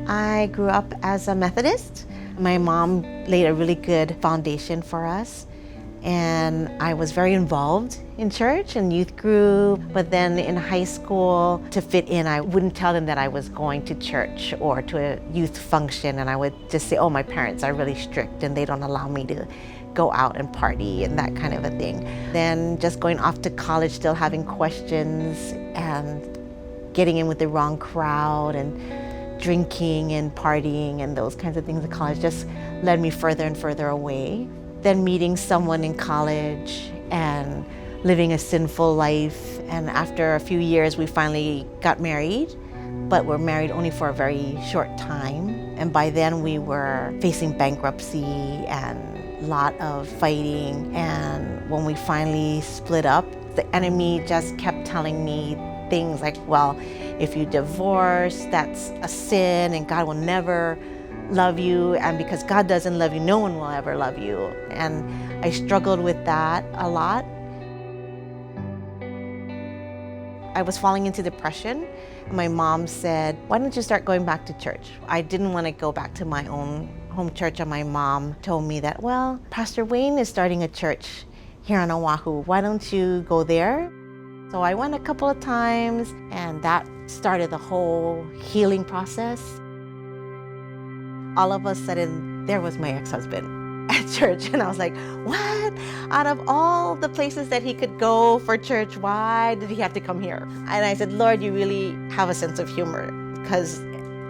I grew up as a Methodist. My mom laid a really good foundation for us, and I was very involved in church and youth group. But then in high school, to fit in, I wouldn't tell them that I was going to church or to a youth function, and I would just say, oh, my parents are really strict and they don't allow me to go out and party and that kind of a thing. Then just going off to college, still having questions and getting in with the wrong crowd and drinking and partying and those kinds of things in college just led me further and further away. Then meeting someone in college and living a sinful life, and after a few years we finally got married, but were married only for a very short time, and by then we were facing bankruptcy and a lot of fighting. And when we finally split up, the enemy just kept telling me things like, well, if you divorce, that's a sin and God will never love you, and because God doesn't love you, no one will ever love you. And I struggled with that a lot. I was falling into depression. My mom said, why don't you start going back to church? I didn't want to go back to my own home church, and my mom told me that, well, Pastor Wayne is starting a church here on Oahu. Why don't you go there? So I went a couple of times, and that started the whole healing process. All of a sudden, there was my ex-husband at church, and I was like, what? Out of all the places that he could go for church, why did he have to come here? And I said, Lord, you really have a sense of humor, because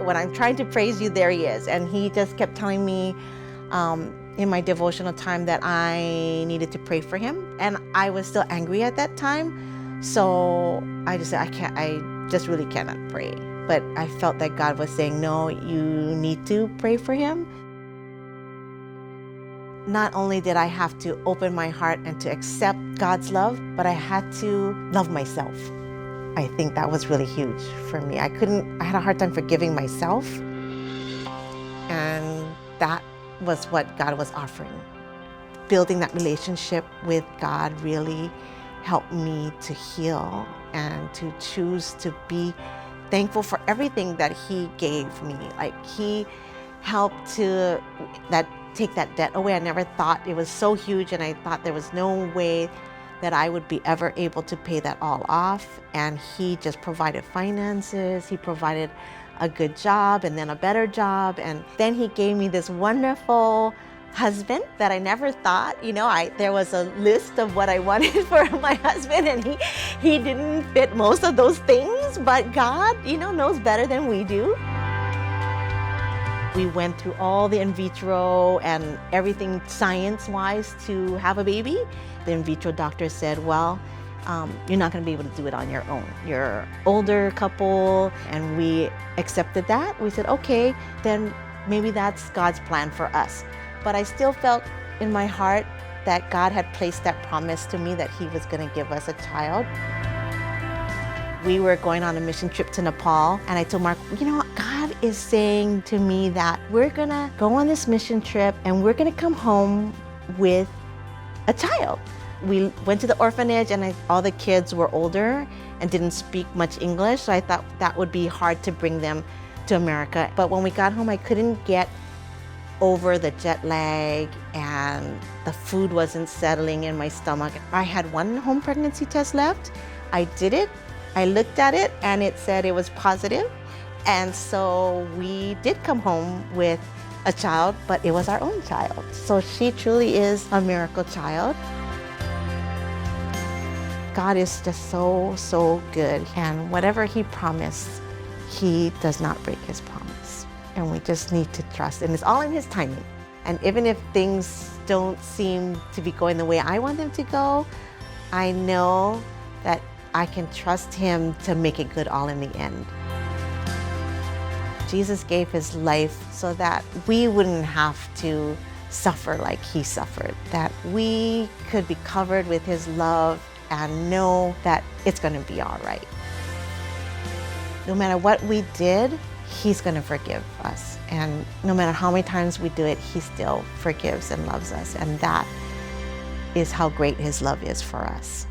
when I'm trying to praise you, there he is. And he just kept telling me in my devotional time that I needed to pray for him. And I was still angry at that time. So I just said, I just really cannot pray. But I felt that God was saying, no, you need to pray for him. Not only did I have to open my heart and to accept God's love, but I had to love myself. I think that was really huge for me. I had a hard time forgiving myself. And that was what God was offering. Building that relationship with God really helped me to heal and to choose to be thankful for everything that he gave me. Like, he helped to take that debt away. I never thought it was so huge, and I thought there was no way that I would be ever able to pay that all off. And he just provided finances, he provided a good job and then a better job. And then he gave me this wonderful husband that I never thought, there was a list of what I wanted for my husband, and he didn't fit most of those things, but God, knows better than we do. We went through all the in vitro and everything science-wise to have a baby. The in vitro doctor said, well, you're not going to be able to do it on your own. You're an older couple, and we accepted that. We said, okay, then maybe that's God's plan for us. But I still felt in my heart that God had placed that promise to me that he was going to give us a child. We were going on a mission trip to Nepal, and I told Mark, God is saying to me that we're going to go on this mission trip and we're going to come home with a child. We went to the orphanage, and all the kids were older and didn't speak much English, so I thought that would be hard to bring them to America. But when we got home, I couldn't get over the jet lag, and the food wasn't settling in my stomach. I had one home pregnancy test left. I did it. I looked at it, and it said it was positive. And so we did come home with a child, but it was our own child. So she truly is a miracle child. God is just so, so good. And whatever he promised, he does not break his promise. And we just need to trust. And it's all in his timing. And even if things don't seem to be going the way I want them to go, I know that I can trust him to make it good all in the end. Jesus gave his life so that we wouldn't have to suffer like he suffered, that we could be covered with his love and know that it's going to be all right. No matter what we did, he's going to forgive us. And no matter how many times we do it, he still forgives and loves us. And that is how great his love is for us.